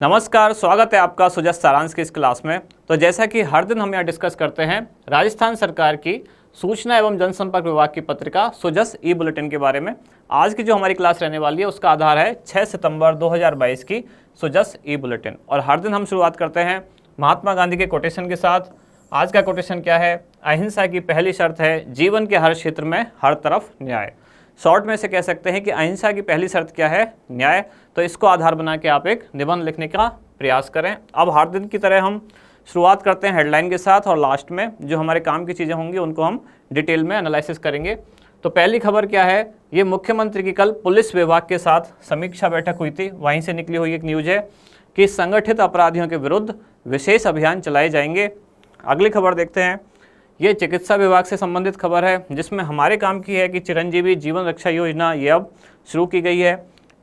नमस्कार, स्वागत है आपका सुजस सारांश की इस क्लास में। तो जैसा कि हर दिन हम यहाँ डिस्कस करते हैं राजस्थान सरकार की सूचना एवं जनसंपर्क विभाग की पत्रिका सुजस ई बुलेटिन के बारे में। आज की जो हमारी क्लास रहने वाली है उसका आधार है 6 सितंबर 2022 की सुजस ई बुलेटिन। और हर दिन हम शुरुआत करते हैं महात्मा गांधी के कोटेशन के साथ। आज का कोटेशन क्या है? अहिंसा की पहली शर्त है जीवन के हर क्षेत्र में हर तरफ न्याय। शॉर्ट में से कह सकते हैं कि अहिंसा की पहली शर्त क्या है? न्याय। तो इसको आधार बना के आप एक निबंध लिखने का प्रयास करें। अब हर दिन की तरह हम शुरुआत करते हैं हेडलाइन के साथ और लास्ट में जो हमारे काम की चीज़ें होंगी उनको हम डिटेल में एनालिसिस करेंगे। तो पहली खबर क्या है? ये मुख्यमंत्री की कल पुलिस विभाग के साथ समीक्षा बैठक हुई थी, वहीं से निकली हुई एक न्यूज़ है कि संगठित अपराधियों के विरुद्ध विशेष अभियान चलाए जाएंगे। अगली खबर देखते हैं। ये चिकित्सा विभाग से संबंधित खबर है जिसमें हमारे काम की है कि चिरंजीवी जीवन रक्षा योजना ये अब शुरू की गई है।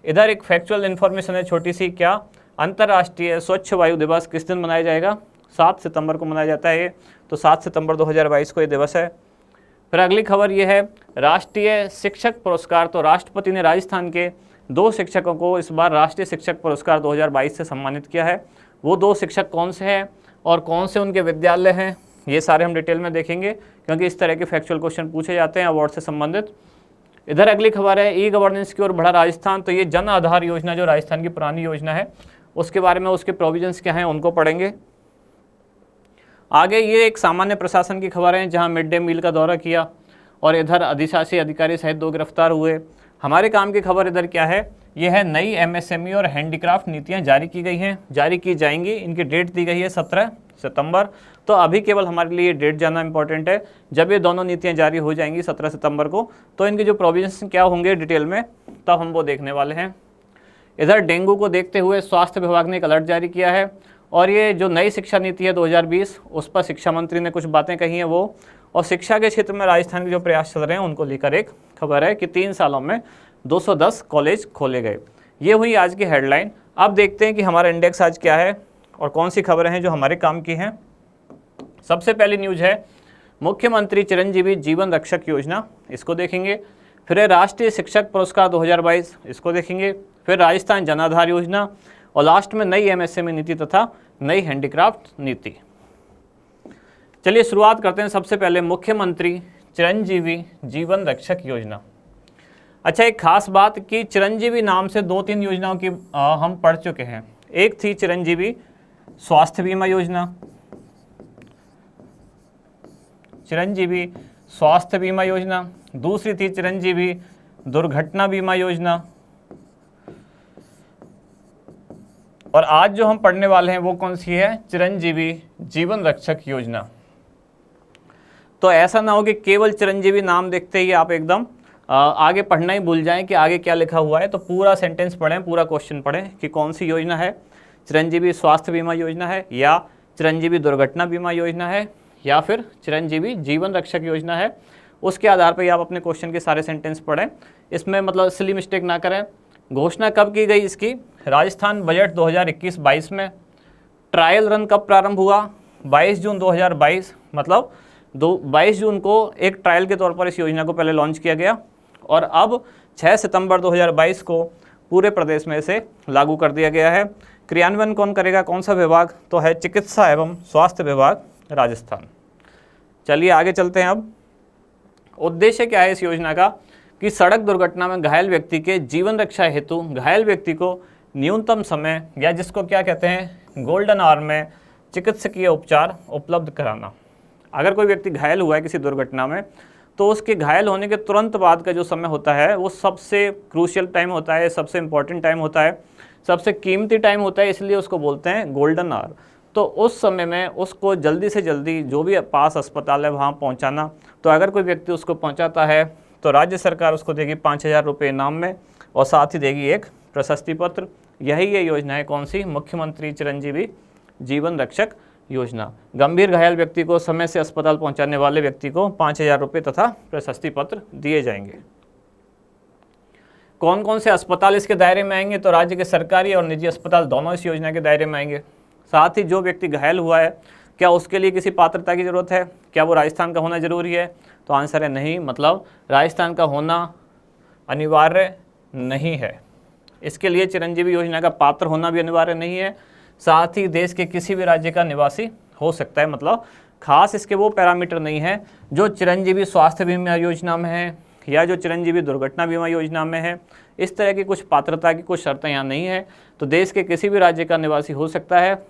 इधर एक फैक्चुअल इन्फॉर्मेशन है छोटी सी, क्या अंतर्राष्ट्रीय स्वच्छ वायु दिवस किस दिन मनाया जाएगा? 7 सितंबर को मनाया जाता है ये। तो 7 सितंबर 2022 को ये दिवस है। फिर अगली खबर ये है राष्ट्रीय शिक्षक पुरस्कार। तो राष्ट्रपति ने राजस्थान के 2 शिक्षकों को इस बार राष्ट्रीय शिक्षक पुरस्कार 2022 से सम्मानित किया है। वो 2 शिक्षक कौन से हैं और कौन से उनके विद्यालय हैं, ये सारे हम डिटेल में देखेंगे क्योंकि इस तरह के फैक्चुअल क्वेश्चन पूछे जाते हैं अवार्ड से संबंधित। इधर अगली खबर है ई गवर्नेंस की ओर बढ़ा राजस्थान। तो ये जन आधार योजना जो राजस्थान की पुरानी योजना है उसके बारे में, उसके प्रोविजंस क्या हैं उनको पढ़ेंगे। आगे ये एक सामान्य प्रशासन की खबर है जहां मिड डे मील का दौरा किया और इधर अधिशासी अधिकारी सहित 2 गिरफ्तार हुए। हमारे काम की खबर इधर क्या है? यह है नई एमएसएमई और हैंडीक्राफ्ट नीतियां जारी की गई हैं, जारी की जाएंगी। इनकी डेट दी गई है 17 सितंबर। तो अभी केवल हमारे लिए डेट जानना इंपॉर्टेंट है। जब ये दोनों नीतियां जारी हो जाएंगी 17 सितंबर को तो इनके जो प्रोविजंस क्या होंगे डिटेल में तब हम वो देखने वाले हैं। इधर डेंगू को देखते हुए स्वास्थ्य विभाग ने एक अलर्ट जारी किया है और ये जो नई शिक्षा नीति है 2020 उस पर शिक्षा मंत्री ने कुछ बातें कही हैं वो, और शिक्षा के क्षेत्र में राजस्थान के जो प्रयास चल रहे हैं उनको लेकर एक खबर है कि 3 सालों में 210 कॉलेज खोले गए। ये हुई आज की हेडलाइन। अब देखते हैं कि हमारा इंडेक्स आज क्या है और कौन सी खबरें हैं जो हमारे काम की हैं। सबसे पहली न्यूज़ है मुख्यमंत्री चिरंजीवी जीवन रक्षक योजना, इसको देखेंगे। फिर है राष्ट्रीय शिक्षक पुरस्कार 2022, इसको देखेंगे। फिर राजस्थान जन आधार योजना और लास्ट में नई एमएसएमई नीति तथा नई हैंडीक्राफ्ट नीति। चलिए शुरुआत करते हैं। सबसे पहले मुख्यमंत्री चिरंजीवी जीवन रक्षक योजना। अच्छा, एक खास बात कि चिरंजीवी नाम से 2-3 योजनाओं की हम पढ़ चुके हैं। एक थी चिरंजीवी स्वास्थ्य बीमा योजना, चिरंजीवी स्वास्थ्य बीमा योजना। दूसरी थी चिरंजीवी दुर्घटना बीमा योजना। और आज जो हम पढ़ने वाले हैं वो कौन सी है? चिरंजीवी जीवन रक्षक योजना। तो ऐसा ना हो कि केवल चिरंजीवी नाम देखते ही आप एकदम आगे पढ़ना ही भूल जाएं कि आगे क्या लिखा हुआ है। तो पूरा सेंटेंस पढ़ें, पूरा क्वेश्चन पढ़ें कि कौन सी योजना है। चिरंजीवी स्वास्थ्य बीमा योजना है या चिरंजीवी दुर्घटना बीमा योजना है या फिर चिरंजीवी जीवन रक्षक योजना है। उसके आधार पर आप अपने क्वेश्चन के सारे सेंटेंस पढ़ें। इसमें मतलब सिली मिस्टेक ना करें। घोषणा कब की गई इसकी? राजस्थान बजट 2021-22 में। ट्रायल रन कब प्रारंभ हुआ? 22 जून 2022, मतलब 22 जून को एक ट्रायल के तौर पर इस योजना को पहले लॉन्च किया गया और अब 6 सितंबर 2022 को पूरे प्रदेश में इसे लागू कर दिया गया है। क्रियान्वयन कौन करेगा? कौन सा विभाग? तो है चिकित्सा एवं स्वास्थ्य विभाग राजस्थान। चलिए आगे चलते हैं। अब उद्देश्य क्या है इस योजना का कि सड़क दुर्घटना में घायल व्यक्ति के जीवन रक्षा हेतु घायल व्यक्ति को न्यूनतम समय या जिसको क्या कहते हैं गोल्डन आवर में चिकित्सकीय उपचार उपलब्ध कराना। अगर कोई व्यक्ति घायल हुआ है किसी दुर्घटना में तो उसके घायल होने के तुरंत बाद का जो समय होता है वो सबसे क्रूशियल टाइम होता है, सबसे इम्पॉर्टेंट टाइम होता है, सबसे कीमती टाइम होता है, इसलिए उसको बोलते हैं गोल्डन आवर। तो उस समय में उसको जल्दी से जल्दी जो भी पास अस्पताल है वहाँ पहुँचाना। तो अगर कोई व्यक्ति उसको पहुँचाता है तो राज्य सरकार उसको देगी 5,000 रुपये इनाम में और साथ ही देगी एक प्रशस्ति पत्र। यही ये योजना है कौन सी? मुख्यमंत्री चिरंजीवी जीवन रक्षक योजना। गंभीर घायल व्यक्ति को समय से अस्पताल पहुंचाने वाले व्यक्ति को 5,000 रुपये तथा प्रशस्ति पत्र दिए जाएंगे। कौन कौन से अस्पताल इसके दायरे में आएंगे? तो राज्य के सरकारी और निजी अस्पताल दोनों इस योजना के दायरे में आएंगे। साथ ही जो व्यक्ति घायल हुआ है क्या उसके लिए किसी पात्रता की जरूरत है? क्या वो राजस्थान का होना जरूरी है? तो आंसर है नहीं, मतलब राजस्थान का होना अनिवार्य नहीं है। इसके लिए चिरंजीवी योजना का पात्र होना भी अनिवार्य नहीं है, साथ ही देश के किसी भी राज्य का निवासी हो सकता है। मतलब खास इसके वो पैरामीटर नहीं है जो चिरंजीवी स्वास्थ्य बीमा योजना में है या जो चिरंजीवी दुर्घटना बीमा योजना में है। इस तरह की कुछ पात्रता की कुछ शर्तें यहाँ नहीं है। तो देश के किसी भी राज्य का निवासी हो सकता है।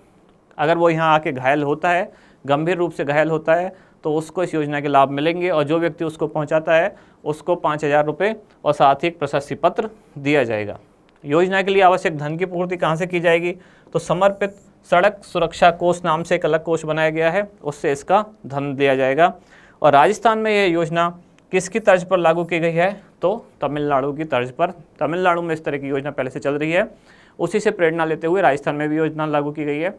अगर वो यहाँ आके घायल होता है, गंभीर रूप से घायल होता है, तो उसको इस योजना के लाभ मिलेंगे और जो व्यक्ति उसको पहुँचाता है उसको 5,000 रुपये और साथ ही एक प्रशस्ति पत्र दिया जाएगा। योजना के लिए आवश्यक धन की पूर्ति कहाँ से की जाएगी? तो समर्पित सड़क सुरक्षा कोष नाम से एक अलग कोष बनाया गया है, उससे इसका धन दिया जाएगा। और राजस्थान में यह योजना किसकी तर्ज पर लागू की गई है? तो तमिलनाडु की तर्ज पर। तमिलनाडु में इस तरह की योजना पहले से चल रही है, उसी से प्रेरणा लेते हुए राजस्थान में भी योजना लागू की गई है।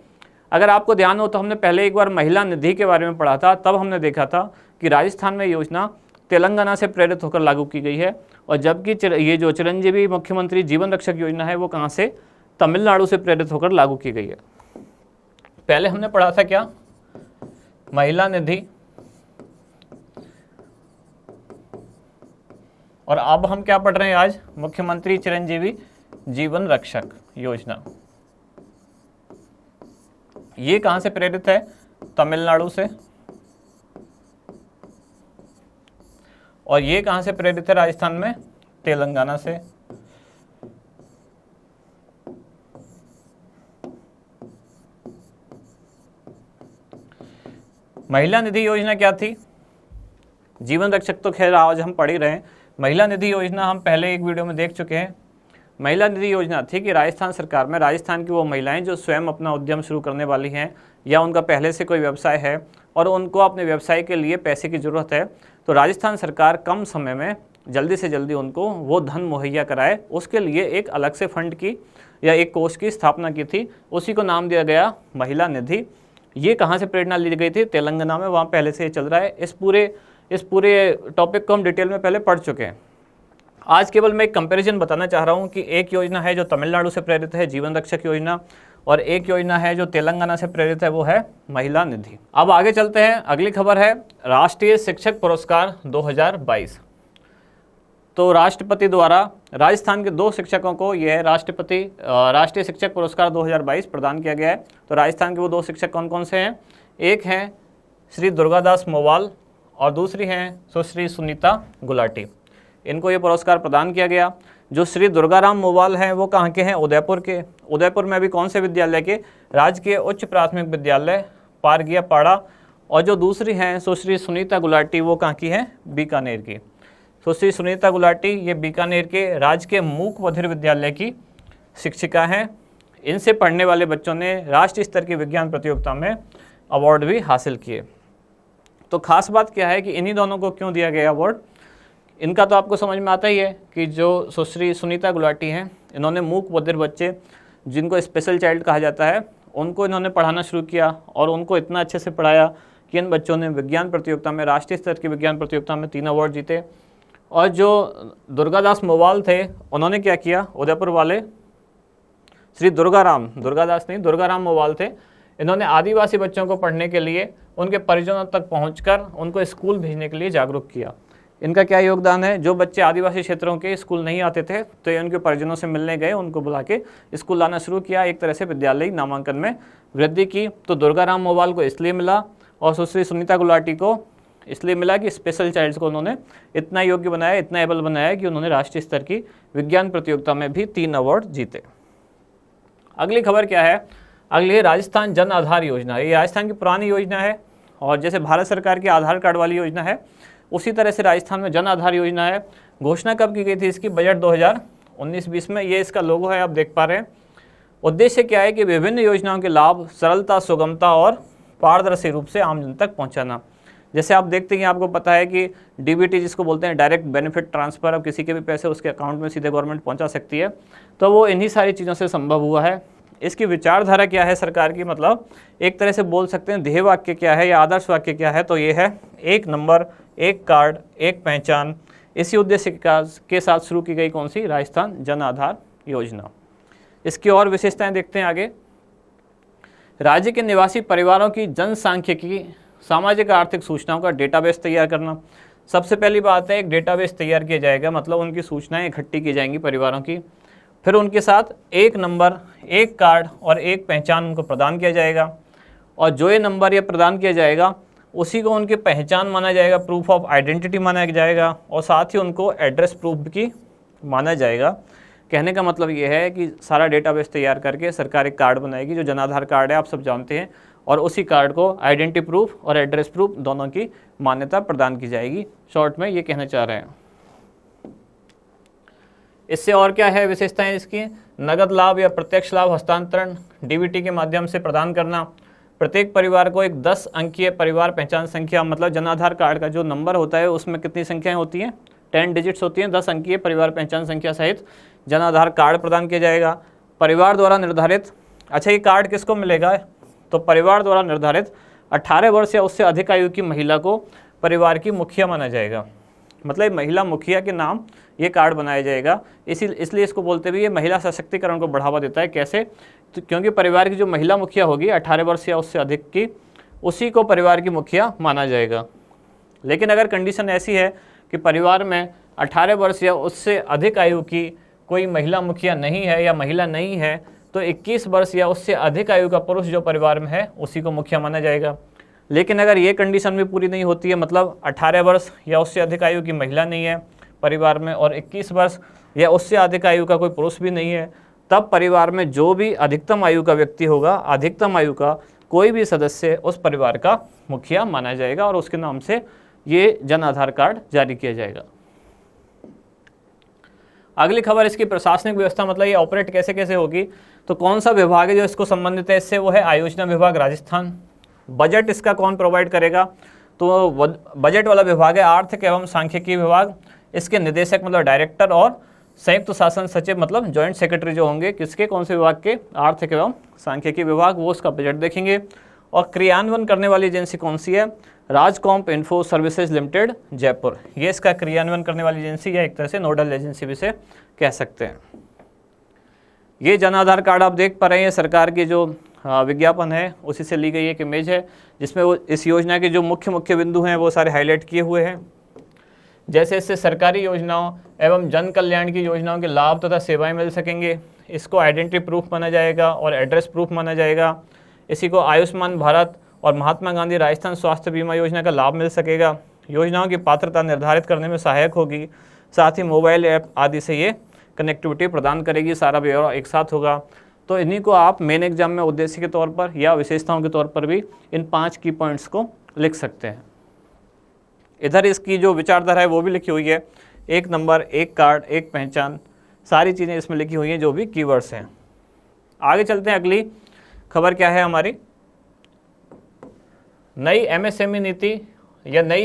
अगर आपको ध्यान हो तो हमने पहले एक बार महिला निधि के बारे में पढ़ा था, तब हमने देखा था कि राजस्थान में योजना तेलंगाना से प्रेरित होकर लागू की गई है, और जबकि ये जो चिरंजीवी मुख्यमंत्री जीवन रक्षक योजना है वो कहाँ से? तमिलनाडु से प्रेरित होकर लागू की गई है। पहले हमने पढ़ा था क्या? महिला निधि, और अब हम क्या पढ़ रहे हैं आज? मुख्यमंत्री चिरंजीवी जीवन रक्षक योजना। ये कहाँ से प्रेरित है? तमिलनाडु से। और ये कहाँ से प्रेरित है राजस्थान में? तेलंगाना से। महिला निधि योजना क्या थी? जीवन रक्षक तो खैर आज हम पढ़ ही रहे हैं। महिला निधि योजना हम पहले एक वीडियो में देख चुके हैं। महिला निधि योजना थी कि राजस्थान सरकार में राजस्थान की वो महिलाएं जो स्वयं अपना उद्यम शुरू करने वाली हैं या उनका पहले से कोई व्यवसाय है और उनको अपने व्यवसाय के लिए पैसे की ज़रूरत है, तो राजस्थान सरकार कम समय में जल्दी से जल्दी उनको वो धन मुहैया कराए, उसके लिए एक अलग से फंड की या एक कोष की स्थापना की थी। उसी को नाम दिया गया महिला निधि। ये कहाँ से प्रेरणा ली गई थी? तेलंगाना में। वहाँ पहले से ये चल रहा है। इस पूरे टॉपिक को हम डिटेल में पहले पढ़ चुके हैं। आज केवल मैं एक कंपैरिजन बताना चाह रहा हूँ कि एक योजना है जो तमिलनाडु से प्रेरित है, जीवन रक्षक योजना, और एक योजना है जो तेलंगाना से प्रेरित है, वो है महिला निधि। अब आगे चलते हैं। अगली खबर है राष्ट्रीय शिक्षक पुरस्कार 2022। तो राष्ट्रपति द्वारा राजस्थान के 2 शिक्षकों को यह राष्ट्रीय शिक्षक पुरस्कार 2022 प्रदान किया गया है। तो राजस्थान के वो 2 शिक्षक कौन कौन से हैं? एक हैं श्री दुर्गादास मोवाल और दूसरी हैं सुश्री सुनीता गुलाटी। इनको ये पुरस्कार प्रदान किया गया। जो श्री दुर्गाराम मोवाल हैं वो कहाँ के हैं? उदयपुर के। उदयपुर में भी कौन से विद्यालय के? राजकीय उच्च प्राथमिक विद्यालय पारगिया पाड़ा। और जो दूसरी हैं सुश्री सुनीता गुलाटी, वो कहाँ की हैं? बीकानेर की। सुश्री सुनीता गुलाटी ये बीकानेर के राजकीय मूक बधिर विद्यालय की शिक्षिका हैं। इनसे पढ़ने वाले बच्चों ने राष्ट्रीय स्तर की विज्ञान प्रतियोगिता में अवार्ड भी हासिल किए। तो खास बात क्या है कि इन्हीं दोनों को क्यों दिया गया अवार्ड? इनका तो आपको समझ में आता ही है कि जो सुश्री सुनीता गुलाटी हैं, इन्होंने मूक बधिर बच्चे जिनको स्पेशल चाइल्ड कहा जाता है, उनको इन्होंने पढ़ाना शुरू किया और उनको इतना अच्छे से पढ़ाया कि इन बच्चों ने विज्ञान प्रतियोगिता में, राष्ट्रीय स्तर की विज्ञान प्रतियोगिता में 3 अवार्ड जीते। और जो दुर्गादास मोवाल थे, उन्होंने क्या किया? उदयपुर वाले श्री दुर्गाराम मोवाल थे। इन्होंने आदिवासी बच्चों को पढ़ने के लिए उनके परिजनों तक पहुंचकर उनको स्कूल भेजने के लिए जागरूक किया। इनका क्या योगदान है? जो बच्चे आदिवासी क्षेत्रों के स्कूल नहीं आते थे तो ये उनके परिजनों से मिलने गए, उनको बुला के स्कूल लाना शुरू किया, एक तरह से विद्यालयी नामांकन में वृद्धि की। तो दुर्गाराम मोवाल को इसलिए मिला और सुश्री सुनीता गुलाटी को इसलिए मिला कि स्पेशल चाइल्ड्स को उन्होंने इतना योग्य बनाया, इतना एबल बनाया कि उन्होंने राष्ट्रीय स्तर की विज्ञान प्रतियोगिता में भी 3 अवार्ड जीते। अगली खबर क्या है? अगली है राजस्थान जन आधार योजना। ये राजस्थान की पुरानी योजना है और जैसे भारत सरकार की आधार कार्ड वाली योजना है, उसी तरह से राजस्थान में जन आधार योजना है। घोषणा कब की गई थी इसकी? बजट 2019-20 में। ये इसका लोगो है, आप देख पा रहे हैं। उद्देश्य क्या है कि विभिन्न योजनाओं के लाभ सरलता, सुगमता और पारदर्शी रूप से आम जन तक पहुंचाना। जैसे आप देखते हैं, आपको पता है कि डीबीटी जिसको बोलते हैं डायरेक्ट बेनिफिट ट्रांसफ़र, अब किसी के भी पैसे उसके अकाउंट में सीधे गवर्नमेंट पहुंचा सकती है, तो वो इन्हीं सारी चीज़ों से संभव हुआ है। इसकी विचारधारा क्या है सरकार की? मतलब एक तरह से बोल सकते हैं ध्येय वाक्य क्या है या आदर्श वाक्य क्या है? तो ये है 1 नंबर, 1 कार्ड, 1 पहचान। इसी उद्देश्य के साथ शुरू की गई कौन सी? राजस्थान जन आधार योजना। इसकी और विशेषताएं देखते हैं आगे। राज्य के निवासी परिवारों की जनसांख्यिकी, सामाजिक आर्थिक सूचनाओं का डेटाबेस तैयार करना। सबसे पहली बात है, एक डेटाबेस तैयार किया जाएगा, मतलब उनकी सूचनाएं इकट्ठी की जाएंगी परिवारों की। फिर उनके साथ एक नंबर, एक कार्ड और एक पहचान उनको प्रदान किया जाएगा, और जो ये नंबर ये प्रदान किया जाएगा उसी को उनकी पहचान माना जाएगा, प्रूफ ऑफ आइडेंटिटी माना जाएगा, और साथ ही उनको एड्रेस प्रूफ की माना जाएगा। कहने का मतलब ये है कि सारा डेटाबेस तैयार करके सरकार एक कार्ड बनाएगी जो जन आधार कार्ड है, आप सब जानते हैं, और उसी कार्ड को आइडेंटिटी प्रूफ और एड्रेस प्रूफ दोनों की मान्यता प्रदान की जाएगी। शॉर्ट में ये कहना चाह रहे हैं। इससे और क्या है विशेषताएं इसकी? नगद लाभ या प्रत्यक्ष लाभ हस्तांतरण डीबीटी के माध्यम से प्रदान करना, प्रत्येक परिवार को एक 10 अंकीय परिवार पहचान संख्या, मतलब जन आधार कार्ड का जो नंबर होता है उसमें कितनी संख्याएं होती हैं? 10 डिजिट्स होती हैं। 10 अंकीय परिवार पहचान संख्या सहित जन आधार कार्ड प्रदान किया जाएगा। परिवार द्वारा निर्धारित, अच्छा ये कार्ड किसको मिलेगा? तो परिवार द्वारा निर्धारित 18 वर्ष या उससे अधिक आयु की महिला को परिवार की मुखिया माना जाएगा। मतलब महिला मुखिया के नाम ये कार्ड बनाया जाएगा। इसलिए इसको बोलते भी ये महिला सशक्तिकरण को बढ़ावा देता है। कैसे? तो क्योंकि परिवार की जो महिला मुखिया होगी 18 वर्ष या उससे अधिक की, उसी को परिवार की मुखिया माना जाएगा। लेकिन अगर कंडीशन ऐसी है कि परिवार में 18 वर्ष या उससे अधिक आयु की कोई महिला मुखिया नहीं है या महिला नहीं है, तो 21 वर्ष या उससे अधिक आयु का पुरुष जो परिवार में है उसी को मुखिया माना जाएगा। लेकिन अगर ये कंडीशन भी पूरी नहीं होती है, मतलब 18 वर्ष या उससे अधिक आयु की महिला नहीं है परिवार में और 21 वर्ष या उससे अधिक आयु का कोई पुरुष भी नहीं है, तब परिवार में जो भी अधिकतम आयु का व्यक्ति होगा, अधिकतम आयु का कोई भी सदस्य उस परिवार का मुखिया माना जाएगा और उसके नाम से ये जन आधार कार्ड जारी किया जाएगा। अगली खबर इसकी प्रशासनिक व्यवस्था, मतलब ये ऑपरेट कैसे कैसे होगी। तो कौन सा विभाग है जो इसको संबंधित है इससे? वो है आयोजना विभाग राजस्थान। बजट इसका कौन प्रोवाइड करेगा? तो बजट वाला विभाग है आर्थिक एवं सांख्यिकी विभाग। इसके निदेशक मतलब डायरेक्टर और संयुक्त शासन सचिव मतलब जॉइंट सेक्रेटरी जो होंगे किसके, कौन से विभाग के? आर्थिक एवं सांख्यिकी विभाग, वो उसका बजट देखेंगे। और क्रियान्वयन करने वाली एजेंसी कौन सी है? RajComp info services limited Jaipur, ये इसका क्रियान्वयन करने वाली एजेंसी या एक तरह से नोडल एजेंसी भी से कह सकते हैं। ये जन आधार कार्ड आप देख पा रहे हैं, सरकार की जो विज्ञापन है उसी से ली गई एक इमेज है, जिसमें वो इस योजना के जो मुख्य बिंदु हैं वो सारे हाईलाइट किए हुए हैं। जैसे इससे सरकारी योजनाओं एवं जन कल्याण की योजनाओं के लाभ तथा सेवाएं मिल सकेंगे। इसको आइडेंटिटी प्रूफ माना जाएगा और एड्रेस प्रूफ माना जाएगा। इसी को आयुष्मान भारत और महात्मा गांधी राजस्थान स्वास्थ्य बीमा योजना का लाभ मिल सकेगा। योजनाओं की पात्रता निर्धारित करने में सहायक होगी। साथ ही मोबाइल ऐप आदि से ये कनेक्टिविटी प्रदान करेगी। सारा ब्यौरा एक साथ होगा। तो इन्हीं को आप मेन एग्जाम में उद्देश्य के तौर पर या विशेषताओं के तौर पर भी इन 5 की पॉइंट्स को लिख सकते हैं। इधर इसकी जो विचारधारा है वो भी लिखी हुई है, एक नंबर, एक कार्ड, एक पहचान, सारी चीज़ें इसमें लिखी हुई हैं जो भी कीवर्ड्स हैं। आगे चलते हैं, अगली खबर क्या है हमारी। नई एमएसएमई नीति या नई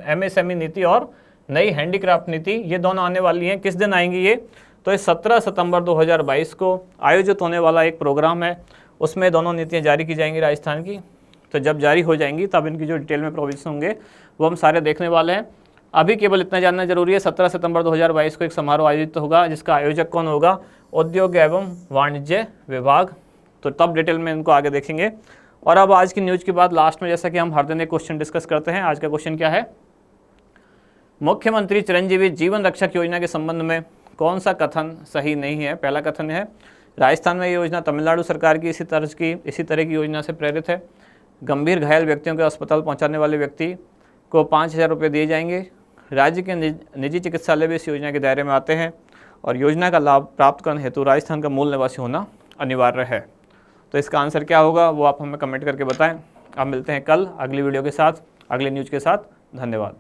एमएसएमई नीति और नई हैंडीक्राफ्ट नीति, ये दोनों आने वाली हैं। किस दिन आएंगी ये? तो ये 17 सितंबर 2022 को आयोजित होने वाला एक प्रोग्राम है, उसमें दोनों नीतियाँ जारी की जाएंगी राजस्थान की। तो जब जारी हो जाएंगी तब इनकी जो डिटेल में प्रोविजन होंगे वो हम सारे देखने वाले हैं। अभी केवल इतना जानना जरूरी है, 17 सितंबर 2022 को एक समारोह आयोजित होगा जिसका आयोजक कौन होगा? उद्योग एवं वाणिज्य विभाग। तो तब डिटेल में इनको आगे देखेंगे। और अब आज की न्यूज़ के बाद लास्ट में जैसा कि हम हर दिन एक क्वेश्चन डिस्कस करते हैं, आज का क्वेश्चन क्या है? मुख्यमंत्री चिरंजीवी जीवन रक्षक योजना के संबंध में कौन सा कथन सही नहीं है? पहला कथन है राजस्थान में ये योजना तमिलनाडु सरकार की इसी तरह की योजना से प्रेरित है। गंभीर घायल व्यक्तियों को अस्पताल पहुंचाने वाले व्यक्ति को 5,000 रुपये दिए जाएंगे। राज्य के निजी चिकित्सालय भी इस योजना के दायरे में आते हैं और योजना का लाभ प्राप्त करने हेतु राजस्थान का मूल निवासी होना अनिवार्य है। तो इसका आंसर क्या होगा वो आप हमें कमेंट करके बताएं। आप मिलते हैं कल अगली वीडियो के साथ, अगली न्यूज़ के साथ। धन्यवाद।